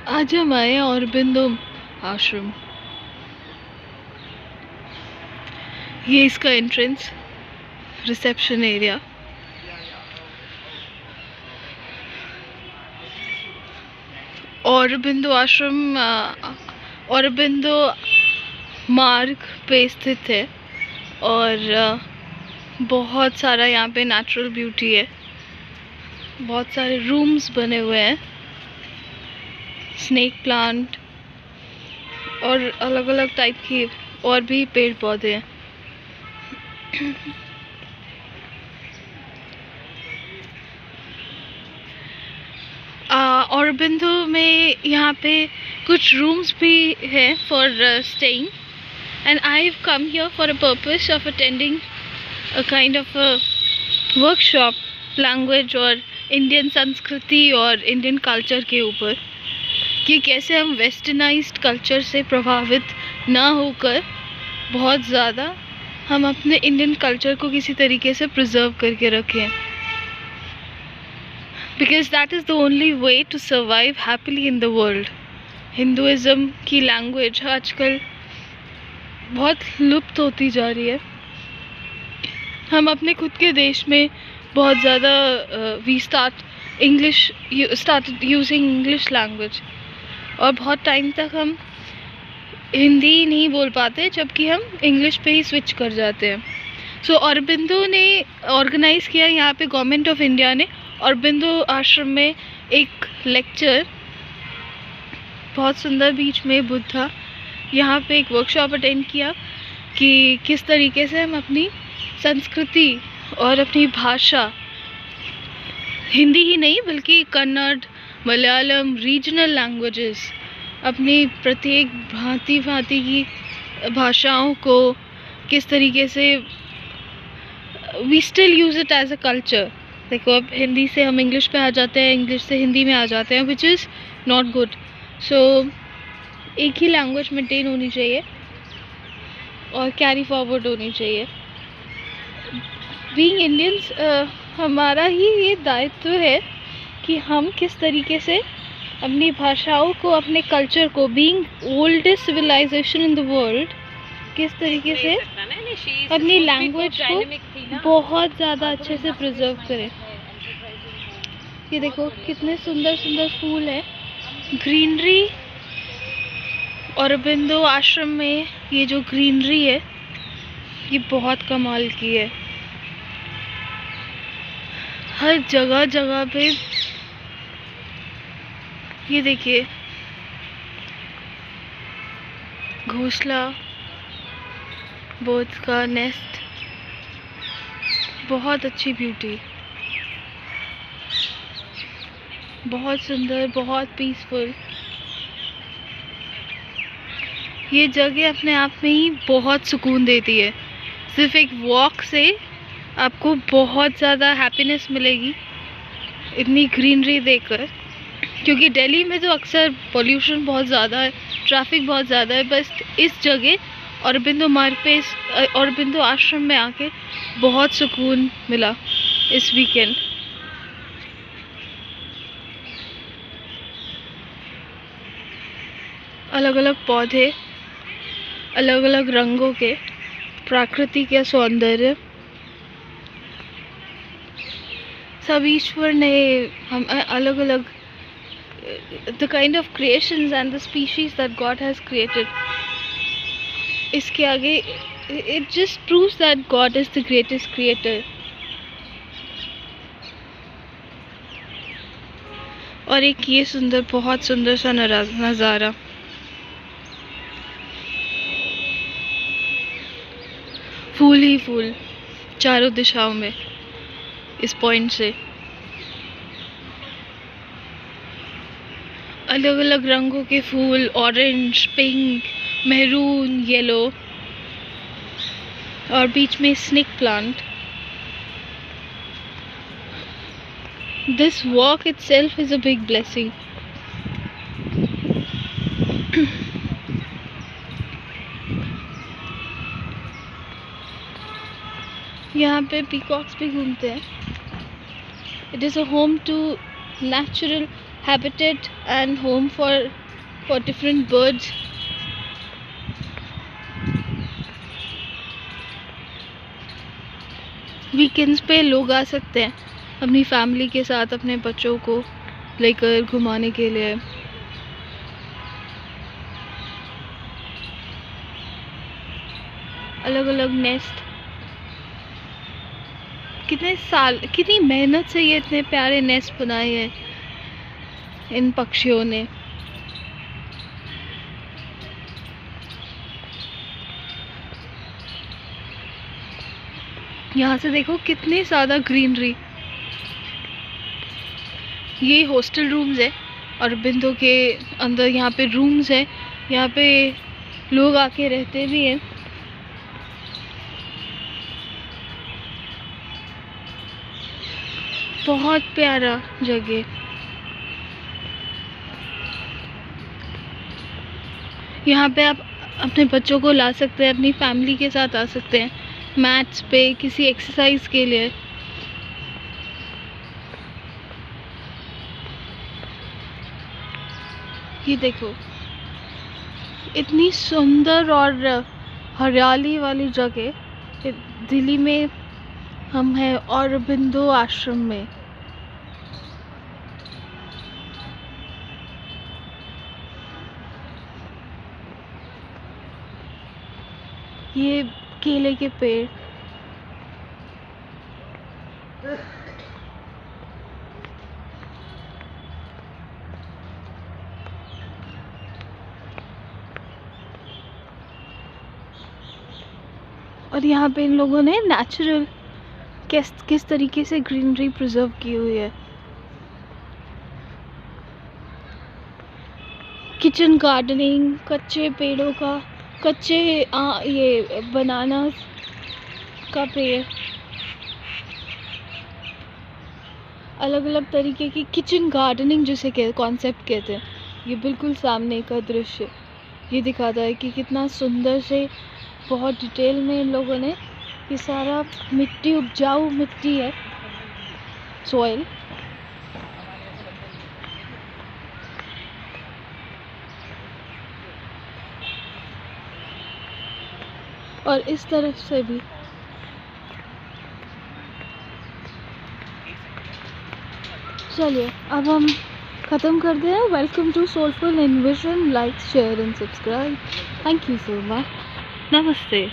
आज हम आए हैं औरबिंदो आश्रम। ये इसका एंट्रेंस, रिसेप्शन एरिया। औरबिंदो आश्रम औरबिंदो मार्ग पे स्थित है और बहुत सारा यहाँ पे नेचुरल ब्यूटी है। बहुत सारे रूम्स बने हुए हैं, स्नेक प्लांट और अलग अलग टाइप की और भी पेड़ पौधे हैं। औरबिंदो में यहाँ पे कुछ रूम्स भी हैं for staying, and I have come here for a purpose of attending a kind of workshop language और इंडियन संस्कृति और इंडियन कल्चर के ऊपर, कि कैसे हम वेस्टर्नाइज्ड कल्चर से प्रभावित ना होकर बहुत ज़्यादा हम अपने इंडियन कल्चर को किसी तरीके से प्रिजर्व करके रखें, because that is the only way to survive happily in the world. Hinduism की लैंग्वेज आजकल बहुत लुप्त होती जा रही है। हम अपने खुद के देश में बहुत ज़्यादा we started using English language, और बहुत टाइम तक हम हिंदी नहीं बोल पाते, जबकि हम इंग्लिश पे ही स्विच कर जाते हैं। सो औरबिंदो ने ऑर्गेनाइज़ किया, यहाँ पे गवर्नमेंट ऑफ इंडिया ने औरबिंदो आश्रम में एक लेक्चर, बहुत सुंदर बीच में बुद्धा, यहाँ पे एक वर्कशॉप अटेंड किया कि किस तरीके से हम अपनी संस्कृति और अपनी भाषा, हिंदी ही नहीं बल्कि कन्नड़, मलयालम, रीजनल लैंग्वेजेस, अपनी प्रत्येक भांति की भाषाओं को किस तरीके से we still use it as a culture. देखो, अब हिंदी से हम इंग्लिश पे आ जाते हैं, इंग्लिश से हिंदी में आ जाते हैं, विच इज़ नॉट गुड। सो एक ही लैंग्वेज मेंटेन होनी चाहिए और कैरी फॉरवर्ड होनी चाहिए। बीइंग इंडियंस, हमारा ही ये दायित्व है कि हम किस तरीके से अपनी भाषाओं को, अपने कल्चर को, being oldest civilisation in the world, किस तरीके से अपनी लैंग्वेज को बहुत ज़्यादा अच्छे से प्रिजर्व करें। ये देखो कितने सुंदर सुंदर फूल है, ग्रीनरी। औरबिंदो आश्रम में ये जो ग्रीनरी है ये बहुत कमाल की है। हर जगह जगह पे ये देखिए, घोंसला, बर्ड्स का नेस्ट, बहुत अच्छी ब्यूटी, बहुत सुंदर, बहुत पीसफुल। ये जगह अपने आप में ही बहुत सुकून देती है। सिर्फ एक वॉक से आपको बहुत ज़्यादा हैप्पीनेस मिलेगी इतनी ग्रीनरी देखकर, क्योंकि दिल्ली में तो अक्सर पोल्यूशन बहुत ज़्यादा है, ट्रैफिक बहुत ज़्यादा है। बस इस जगह औरबिंदो मार्ग पे, इस औरबिंदो आश्रम में आके बहुत सुकून मिला इस वीकेंड। अलग अलग पौधे, अलग अलग रंगों के, प्रकृति के सौंदर्य, सब ईश्वर ने हम अलग अलग, the kind of creations and the species that God has created, इसके आगे it just proves that God is the greatest creator। और एक ये सुंदर, बहुत सुंदर सा नज़ारा, फूल ही फूल चारों दिशाओं में इस पॉइंट से, अलग अलग रंगों के फूल, ऑरेंज, पिंक, मैरून, येलो, और बीच में snake plant. This walk itself is a big blessing। यहाँ पे पीकॉक्स भी घूमते हैं। It is a home to natural habitat and home for different birds. Weekends पे लोग आ सकते हैं अपनी फैमिली के साथ अपने बच्चों को लेकर घुमाने के लिए। अलग अलग नेस्ट, कितनी मेहनत से ये इतने प्यारे नेस्ट बनाए हैं इन पक्षियों ने। यहाँ से देखो कितनी ज़्यादा ग्रीनरी। ये हॉस्टल रूम्स है और बिंदु के अंदर यहाँ पे रूम्स है, यहाँ पे लोग आके रहते भी हैं। बहुत प्यारा जगह। यहाँ पे आप अपने बच्चों को ला सकते हैं, अपनी फैमिली के साथ आ सकते हैं मैट्स पे किसी एक्सरसाइज के लिए। ये देखो इतनी सुंदर और हरियाली वाली जगह। दिल्ली में हम हैं औरबिंदो आश्रम में। ये केले के पेड़, और यहाँ पे इन लोगों ने नेचुरल किस तरीके से ग्रीनरी प्रिजर्व की हुई है। किचन गार्डनिंग, कच्चे पेड़ों का, ये बनाना का पेड़, अलग अलग तरीके की किचन गार्डनिंग जिसे कॉन्सेप्ट कहते हैं। ये बिल्कुल सामने का दृश्य ये दिखाता है कि कितना सुंदर से बहुत डिटेल में इन लोगों ने ये सारा मिट्टी, उपजाऊ मिट्टी है, सॉइल। और इस तरफ से भी चलिए अब हम ख़त्म करते हैं। Welcome to soulful envision. Like, share and subscribe. Thank you so much. नमस्ते।